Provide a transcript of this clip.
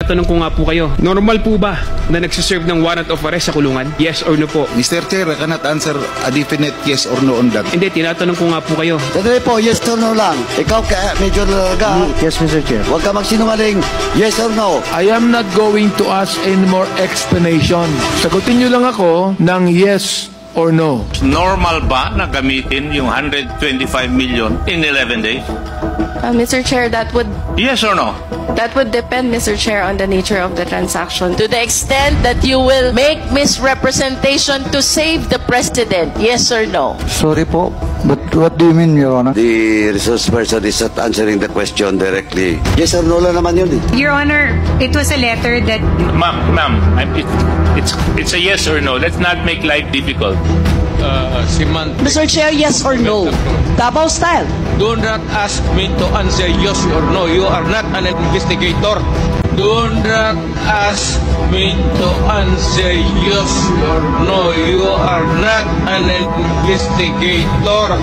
Tanong ko nga po kayo, normal po ba na nagsiserve ng warrant of arrest sa kulungan? Yes or no po? Mr. Chair, I cannot answer a definite yes or no on that. Hindi, tinatanong ko nga po kayo. Sandali po, yes or no lang. Ikaw, medyo lalaga. Yes, Mr. Chair. Huwag ka magsinungaling. Yes or no? I am not going to ask any more explanation. Sagutin niyo lang ako ng yes or no. Normal ba na gamitin yung 125 million in 11 days? Mr. Chair, that would Yes or no? depend, Mr. Chair, on the nature of the transaction. To the extent that you will make misrepresentation to save the president, yes or no? Sorry po, but what do you mean, Your Honor? The resource person is not answering the question directly. Yes or no lang naman yun eh. Your Honor, it was a letter that... Ma'am, it's a yes or no. Let's not make life difficult. Mr. Chair, yes or no? Davao style. Do not ask me to answer yes or no. You are not an investigator. Do not ask me to answer yes or no. You are not an investigator.